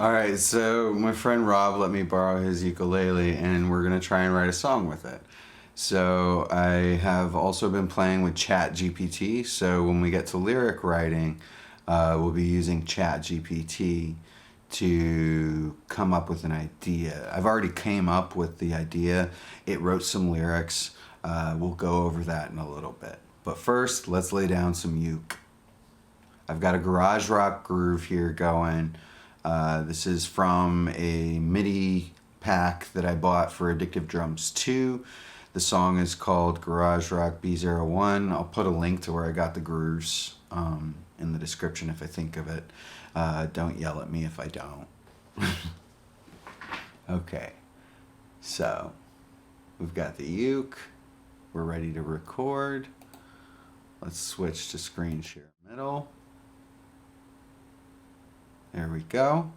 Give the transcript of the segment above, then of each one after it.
Alright, so my friend Rob let me borrow his ukulele and we're going to try and write a song with it. So I have also been playing with ChatGPT, so when we get to lyric writing, we'll be using ChatGPT to come up with an idea. I've already came up with the idea. It wrote some lyrics. We'll go over that in a little bit. But first, let's lay down some uke. I've got a garage rock groove here going. This is from a MIDI pack that I bought for Addictive Drums 2. The song is called Garage Rock B01. I'll put a link to where I got the grooves in the description if I think of it. Don't yell at me if I don't. Okay, so we've got the uke. We're ready to record. Let's switch to screen share middle. There we go.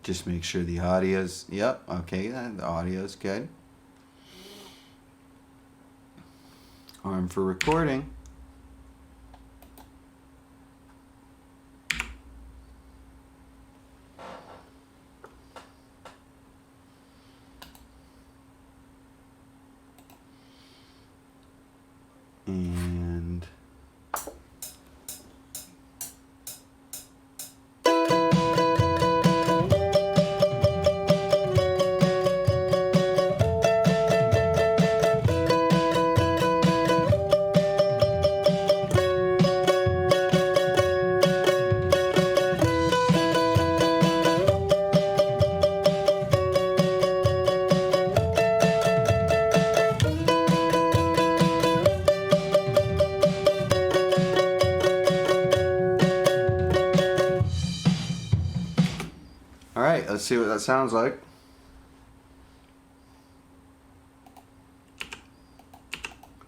Just make sure the audio's, yep, okay, the audio's good. Arm for recording. And all right, let's see what that sounds like.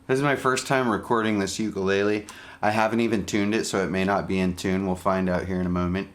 This is my first time recording this ukulele. I haven't even tuned it, so it may not be in tune. We'll find out here in a moment.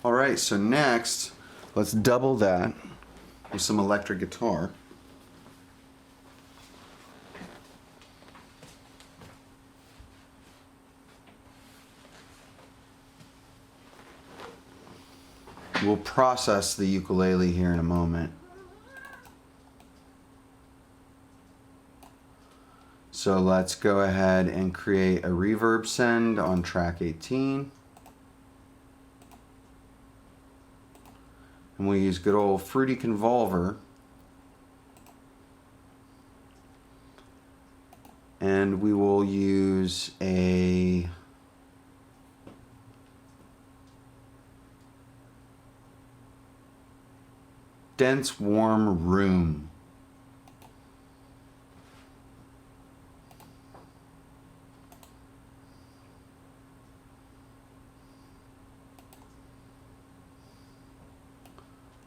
Alright, so next, let's double that with some electric guitar. We'll process the ukulele here in a moment. So let's go ahead and create a reverb send on track 18. And we'll use good old Fruity Convolver. And we will use a dense warm room.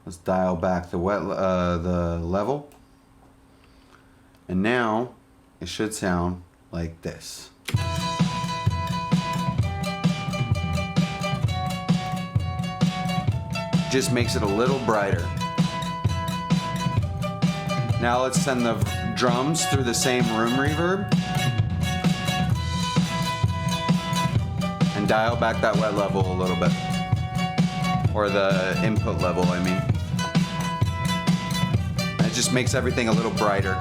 Let's dial back the level. And now it should sound like this. Just makes it a little brighter. Now let's send the drums through the same room reverb. And dial back that wet level a little bit. Or the input level, I mean. It just makes everything a little brighter.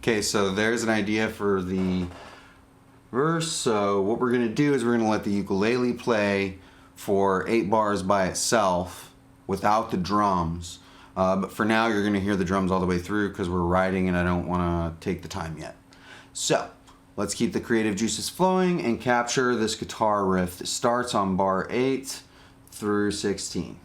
Okay, so there's an idea for the verse. So what we're going to do is we're going to let the ukulele play for 8 bars by itself without the drums. But for now, you're going to hear the drums all the way through because we're writing and I don't want to take the time yet. So let's keep the creative juices flowing and capture this guitar riff that starts on bar 8 through 16.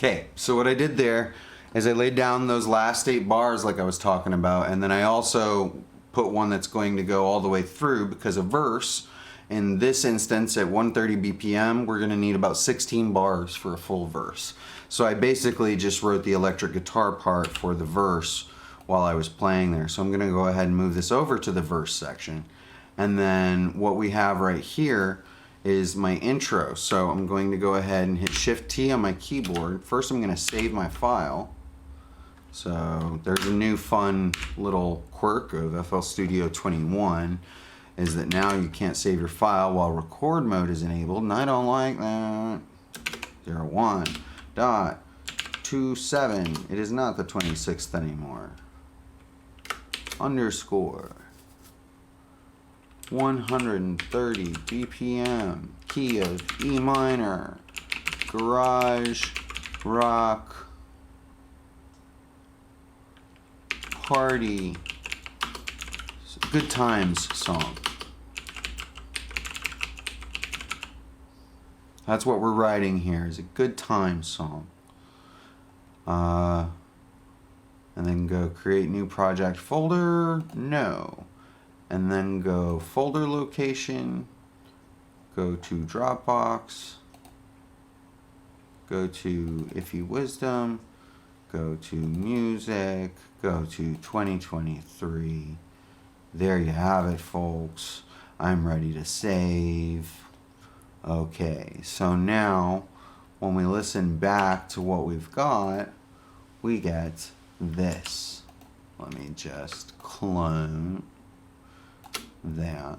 Okay, so what I did there is I laid down those last 8 bars like I was talking about, and then I also put one that's going to go all the way through because a verse, in this instance at 130 BPM, we're going to need about 16 bars for a full verse. So I basically just wrote the electric guitar part for the verse while I was playing there. So I'm going to go ahead and move this over to the verse section. And then what we have right here is my intro. So I'm going to go ahead and hit Shift T on my keyboard. First I'm going to save my file. So there's a new fun little quirk of FL Studio 21 is that now you can't save your file while record mode is enabled, and I don't like that. 01.27. It is not the 26th anymore. Underscore 130 BPM, key of E minor, garage, rock, party, good times song. That's what we're writing here, is a good times song. And then go create new project folder, no. And then go folder location, go to Dropbox, go to Iffy Wisdom, go to music, go to 2023. There you have it, folks. I'm ready to save. Okay, so now when we listen back to what we've got, we get this. Let me just clone that.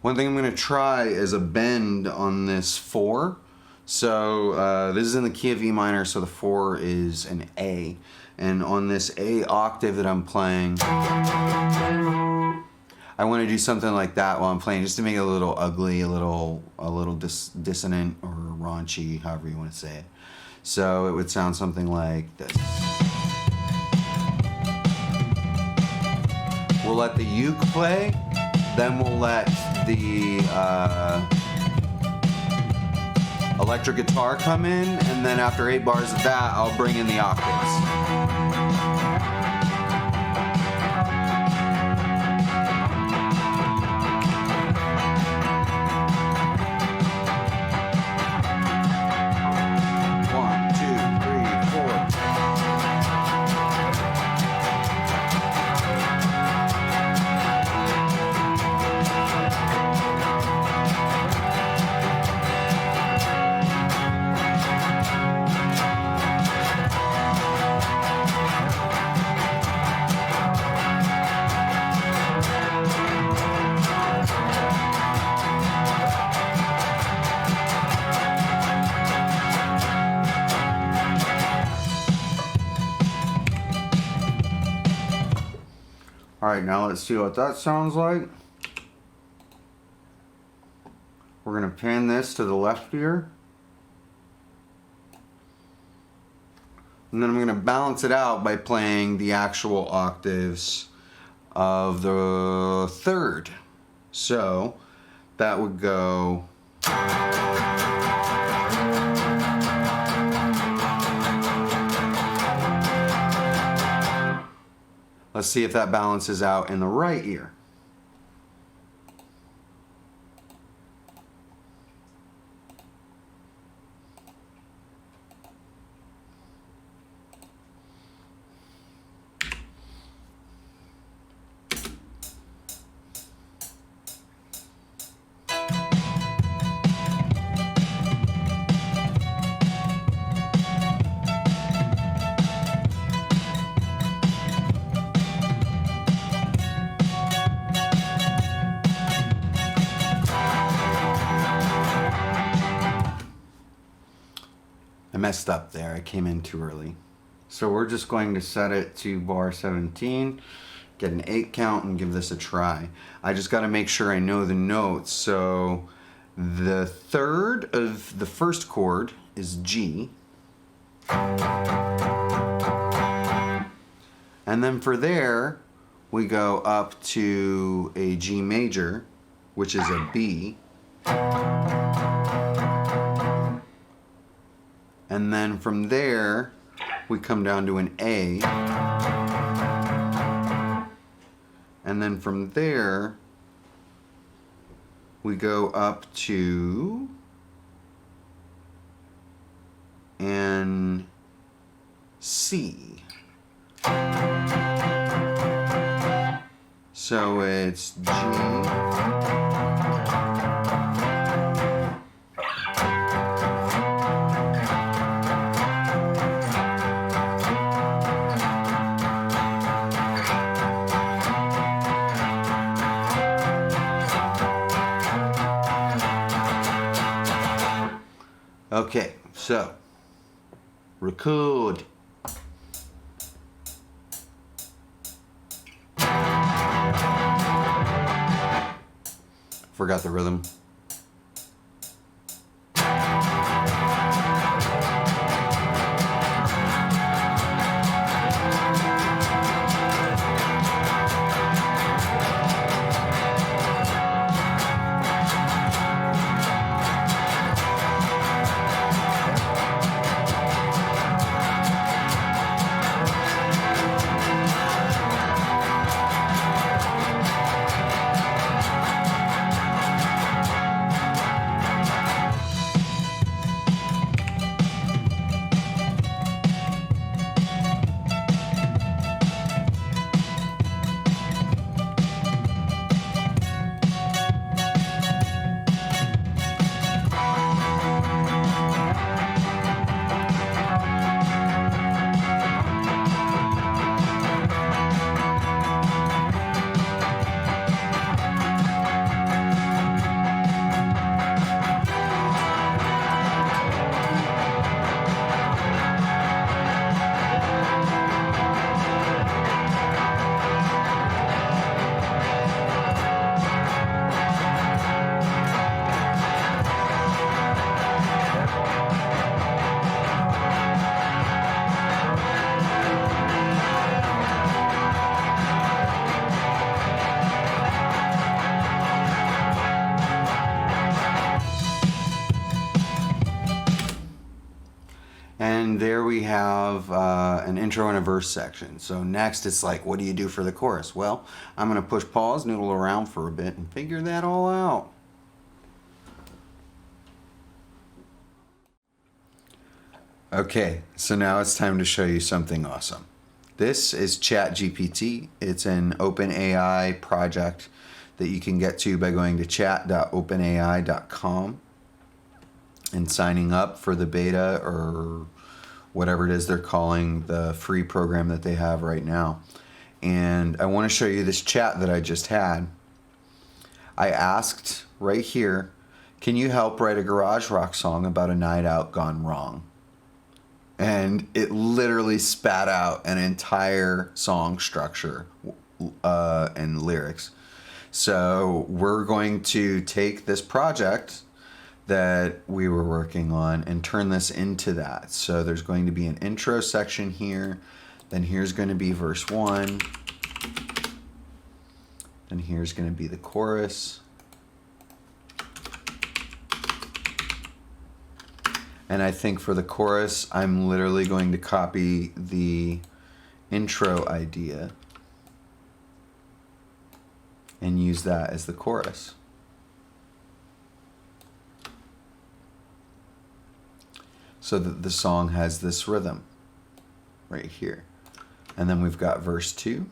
One thing I'm going to try is a bend on this 4. So this is in the key of E minor, so the 4 is an A. And on this A octave that I'm playing, I want to do something like that while I'm playing, just to make it a little ugly, a little dissonant or raunchy, however you want to say it. So it would sound something like this. We'll let the uke play, then we'll let the electric guitar come in, and then after 8 bars of that, I'll bring in the octaves. Alright, now let's see what that sounds like. We're going to pan this to the left ear. And then I'm going to balance it out by playing the actual octaves of the third. So that would go... Let's see if that balances out in the right ear. I messed up there. I came in too early. So we're just going to set it to bar 17, get an 8 count, and give this a try. I just got to make sure I know the notes. So the third of the first chord is G. And then for there, we go up to a G major, which is a B. And then from there, we come down to an A. And then from there, we go up to an C. So it's G. Okay, so record. Forgot the rhythm. And there we have an intro and a verse section. So next it's like, what do you do for the chorus? Well, I'm going to push pause, noodle around for a bit, and figure that all out. Okay, so now it's time to show you something awesome. This is ChatGPT. It's an OpenAI project that you can get to by going to chat.openai.com and signing up for the beta or whatever it is they're calling the free program that they have right now. And I want to show you this chat that I just had. I asked right here, can you help write a garage rock song about a night out gone wrong? And it literally spat out an entire song structure and lyrics. So we're going to take this project that we were working on and turn this into that. So there's going to be an intro section here. Then here's going to be verse 1. Then here's going to be the chorus. And I think for the chorus, I'm literally going to copy the intro idea and use that as the chorus. So that the song has this rhythm right here. And then we've got verse 2.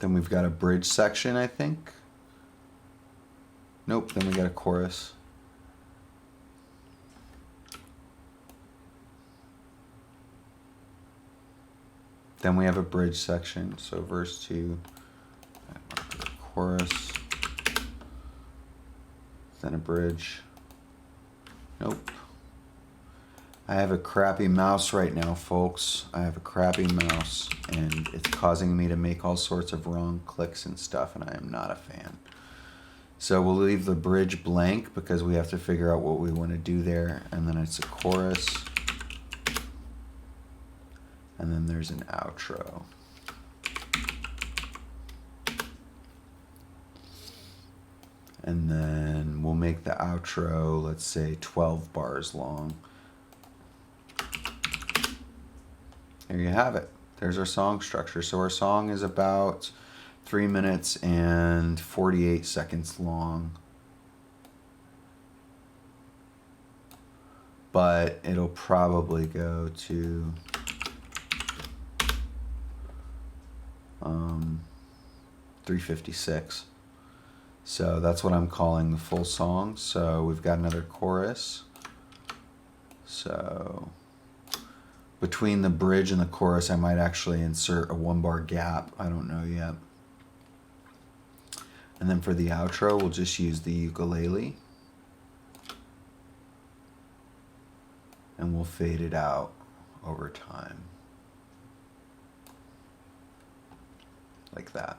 Then we've got a bridge section, I think. Nope, then we got a chorus. Then we have a bridge section, so verse 2, chorus, then a bridge. Nope. I have a crappy mouse right now, folks. I have a crappy mouse, and it's causing me to make all sorts of wrong clicks and stuff, and I am not a fan. So we'll leave the bridge blank because we have to figure out what we want to do there, and then it's a chorus, and then there's an outro. And then we'll make the outro, let's say 12 bars long. There you have it. There's our song structure. So our song is about 3 minutes and 48 seconds long. But it'll probably go to 3:56. So that's what I'm calling the full song. So we've got another chorus. So between the bridge and the chorus, I might actually insert a 1-bar gap. I don't know yet. And then for the outro, we'll just use the ukulele. And we'll fade it out over time. Like that.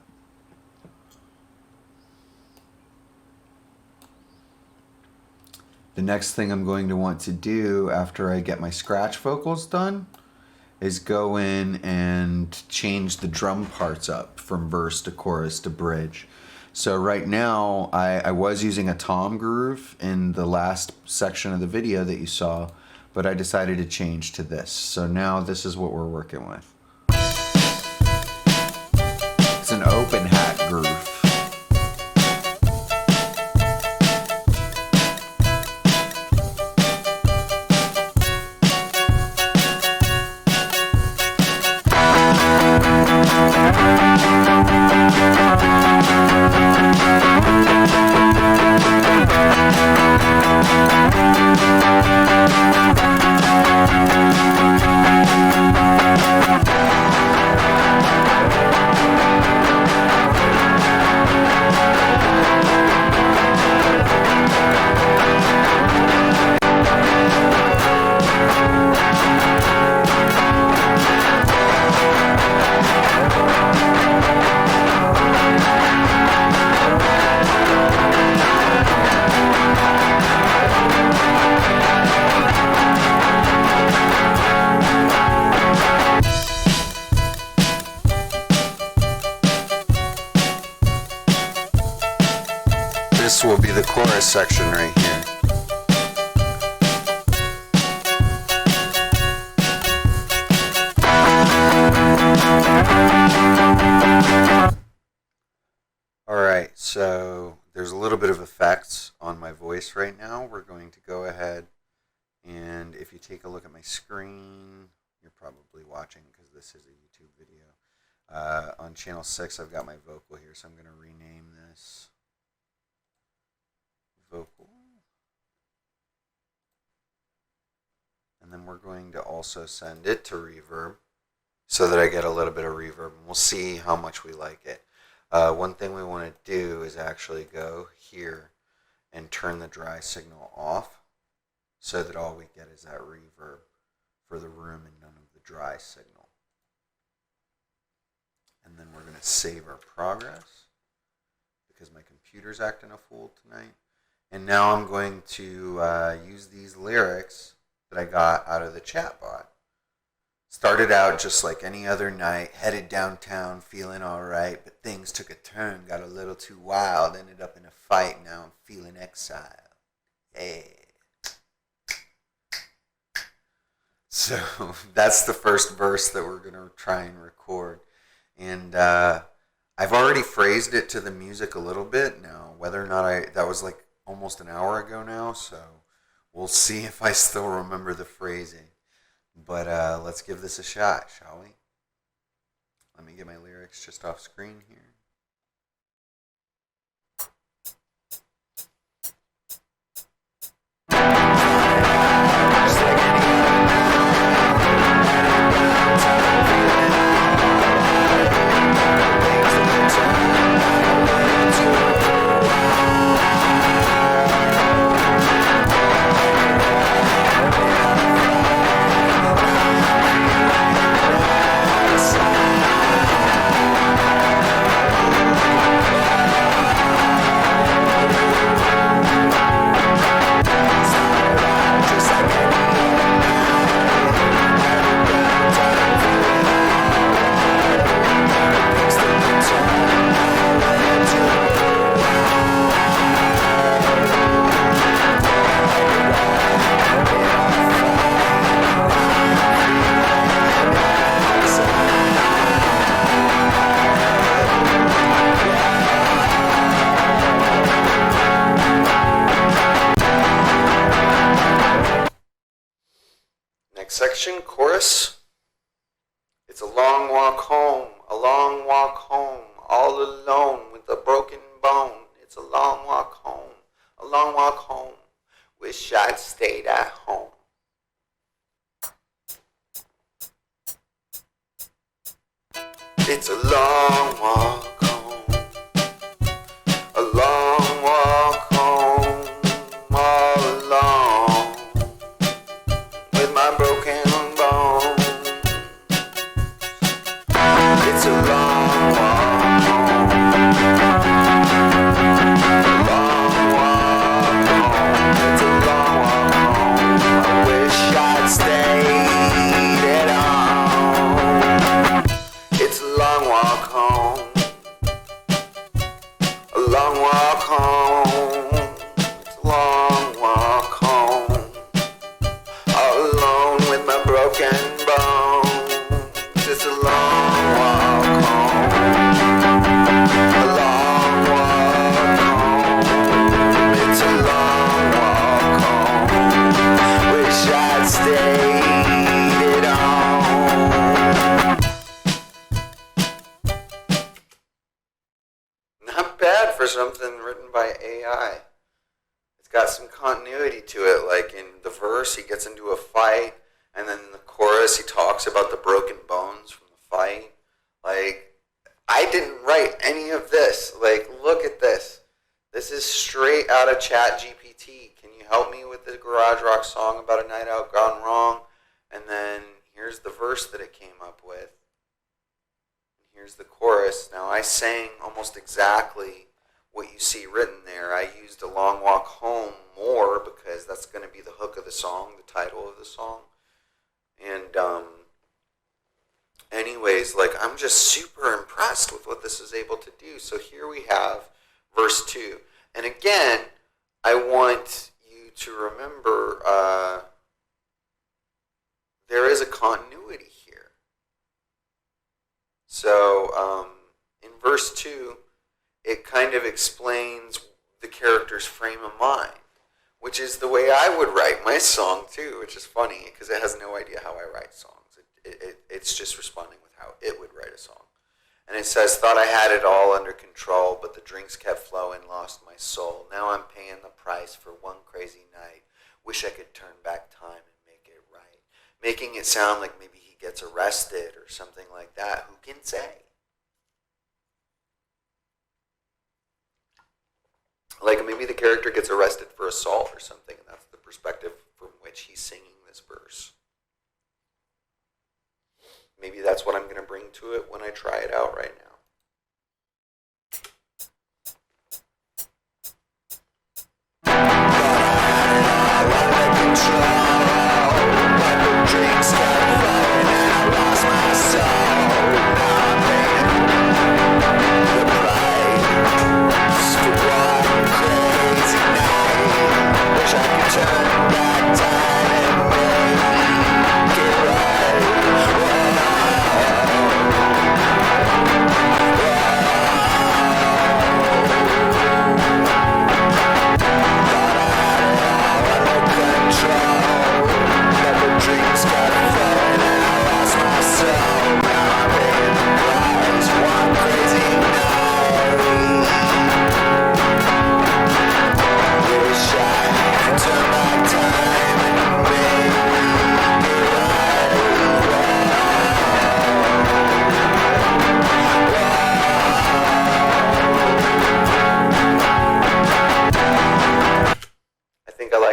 The next thing I'm going to want to do after I get my scratch vocals done is go in and change the drum parts up from verse to chorus to bridge. So right now, I was using a tom groove in the last section of the video that you saw, but I decided to change to this. So now this is what we're working with. It's an open hat groove. this section right here. Alright, so there's a little bit of effects on my voice right now. We're going to go ahead and if you take a look at my screen, you're probably watching because this is a YouTube video. On channel 6 I've got my vocal here, so I'm going to rename this vocal. And then we're going to also send it to reverb so that I get a little bit of reverb, and we'll see how much we like it. One thing we want to do is actually go here and turn the dry signal off so that all we get is that reverb for the room and none of the dry signal. And then we're going to save our progress because my computer's acting a fool tonight. And now I'm going to use these lyrics that I got out of the chatbot. Started out just like any other night, headed downtown, feeling alright, but things took a turn, got a little too wild, ended up in a fight, now I'm feeling exiled. Yeah. So that's the first verse that we're going to try and record. And I've already phrased it to the music a little bit now, whether or not that was like almost an hour ago now, so we'll see if I still remember the phrasing. But let's give this a shot, shall we? Let me get my lyrics just off screen here. Section, chorus. It's a long walk home, all alone with a broken bone. It's a long walk home, wish I'd stayed at home. It's a long walk home, a long walk home, all alone with my broken bone. It's a long walk home, long walk home. It's a long walk home. I wish I'd stayed at home. It's a long walk home, a long walk home. It's a long walk home, all alone with my broken bones. It's a long walk home, a long walk home. It's a long walk home, wish I'd stayed at home. Not bad for something written by AI. It's got some continuity to it, like in the verse he gets into a fight, and then in the chorus he talks about the broken bones from the fight. Like, I didn't write any of this. Like, look at this. This is straight out of ChatGPT. Can you help me with the garage rock song about a night out gone wrong? And then here's the verse that it came up with. Here's the chorus. Now I sang almost exactly what you see written there. I used a long walk home more because that's going to be the hook of the song, the title of the song. And anyways, like, I'm just super impressed with what this is able to do. So here we have verse 2. And again, I want you to remember there is a continuity here. So in verse 2, it kind of explains the character's frame of mind, which is the way I would write my song too, which is funny because it has no idea how I write songs. It's just responding with how it would write a song. And it says, thought I had it all under control, but the drinks kept flowing, lost my soul. Now I'm paying the price for one crazy night. Wish I could turn back time and make it right. Making it sound like maybe he gets arrested or something like that. Who can say? Like maybe the character gets arrested for assault or something, and that's the perspective from which he's singing this verse. Maybe that's what I'm going to bring to it when I try it out right now.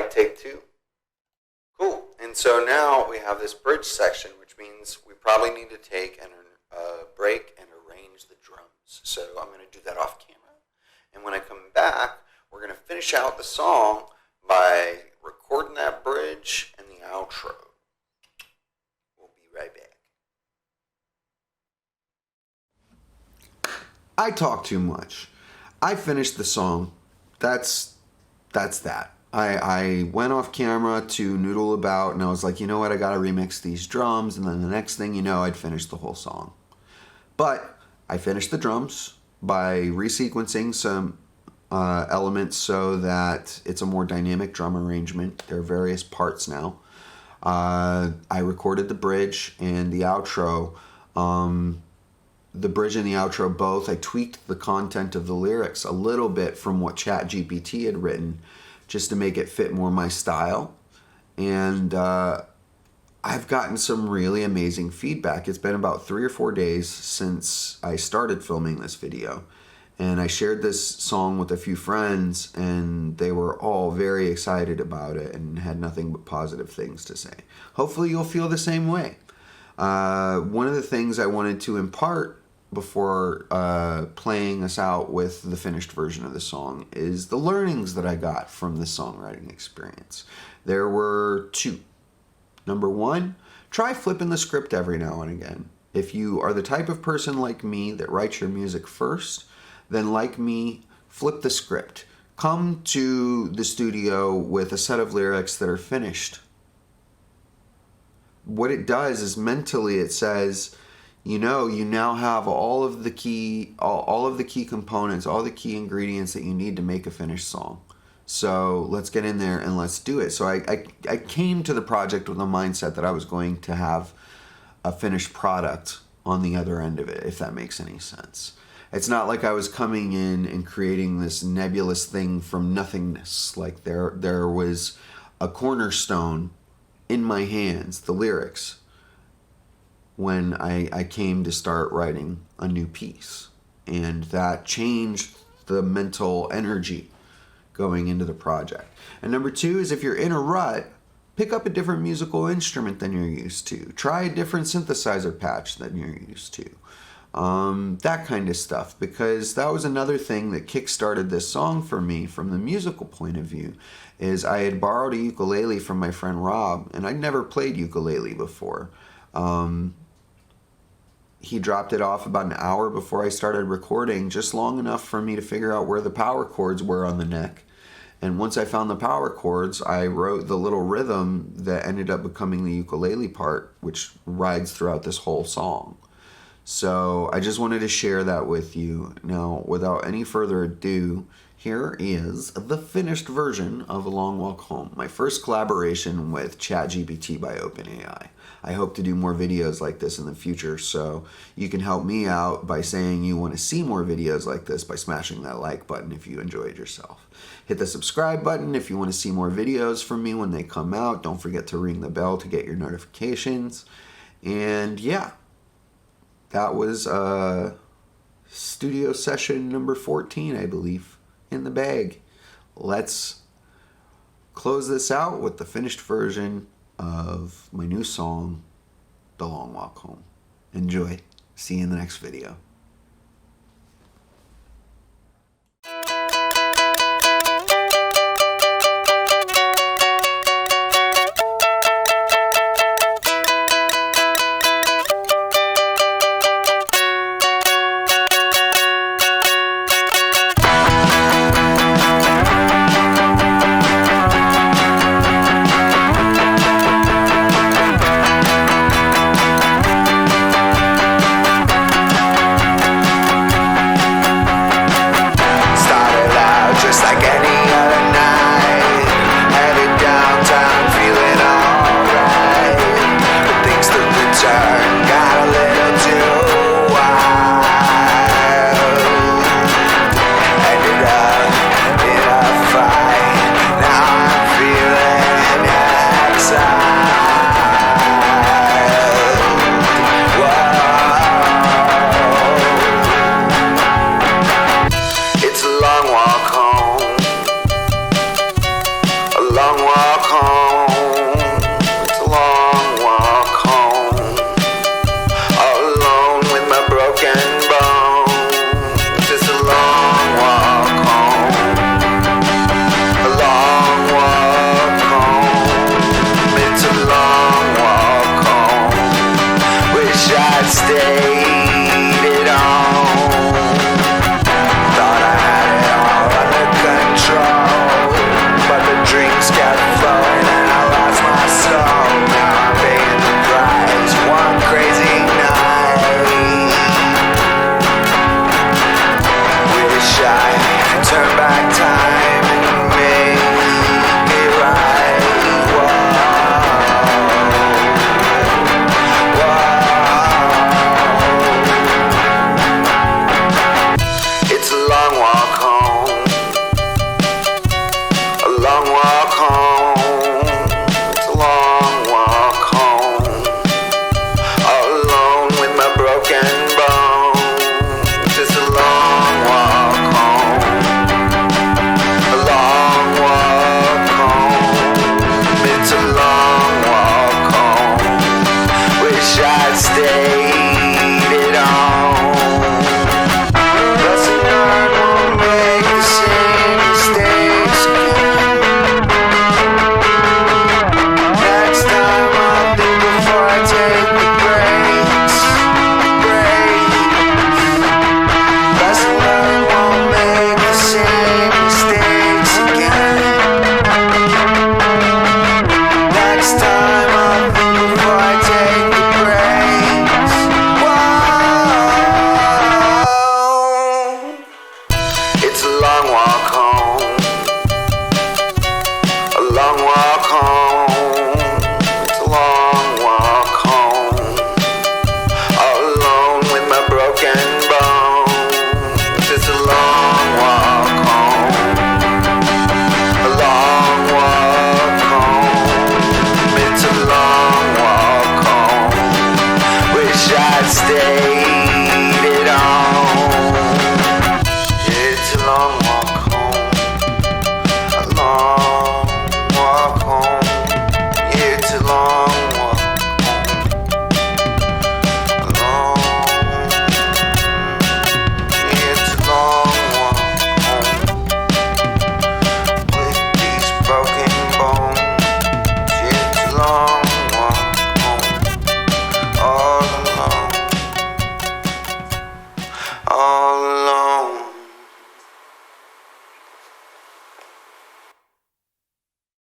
Take two. Cool. And so now we have this bridge section, which means we probably need to take a break and arrange the drums. So I'm going to do that off camera. And when I come back, we're going to finish out the song by recording that bridge and the outro. We'll be right back. I talk too much. I finished the song. That's that. I went off camera to noodle about, and I was like, you know what, I gotta remix these drums, and then the next thing you know, I'd finished the whole song. But I finished the drums by resequencing some elements so that it's a more dynamic drum arrangement. There are various parts now. I recorded the bridge and the outro. The bridge and the outro both, I tweaked the content of the lyrics a little bit from what ChatGPT had written, just to make it fit more my style. And I've gotten some really amazing feedback. It's been about 3 or 4 days since I started filming this video. And I shared this song with a few friends, and they were all very excited about it and had nothing but positive things to say. Hopefully you'll feel the same way. One of the things I wanted to impart before playing us out with the finished version of the song is the learnings that I got from the songwriting experience. There were 2. Number 1, try flipping the script every now and again. If you are the type of person like me that writes your music first, then like me, flip the script. Come to the studio with a set of lyrics that are finished. What it does is mentally it says, you know, you now have all of the key components, all the key ingredients that you need to make a finished song. So let's get in there and let's do it. So I came to the project with a mindset that I was going to have a finished product on the other end of it, if that makes any sense. It's not like I was coming in and creating this nebulous thing from nothingness. Like there was a cornerstone in my hands, the lyrics, when I came to start writing a new piece. And that changed the mental energy going into the project. And number 2 is if you're in a rut, pick up a different musical instrument than you're used to. Try a different synthesizer patch than you're used to. That kind of stuff, because that was another thing that kickstarted this song for me from the musical point of view, is I had borrowed a ukulele from my friend Rob, and I'd never played ukulele before. He dropped it off about an hour before I started recording, just long enough for me to figure out where the power chords were on the neck. And once I found the power chords, I wrote the little rhythm that ended up becoming the ukulele part, which rides throughout this whole song. So I just wanted to share that with you. Now, without any further ado, here is the finished version of A Long Walk Home, my first collaboration with ChatGPT by OpenAI. I hope to do more videos like this in the future, so you can help me out by saying you want to see more videos like this by smashing that like button if you enjoyed yourself. Hit the subscribe button if you want to see more videos from me when they come out. Don't forget to ring the bell to get your notifications. And yeah, that was studio session number 14, I believe, in the bag. Let's close this out with the finished version of my new song, The Long Walk Home. Enjoy. See you in the next video.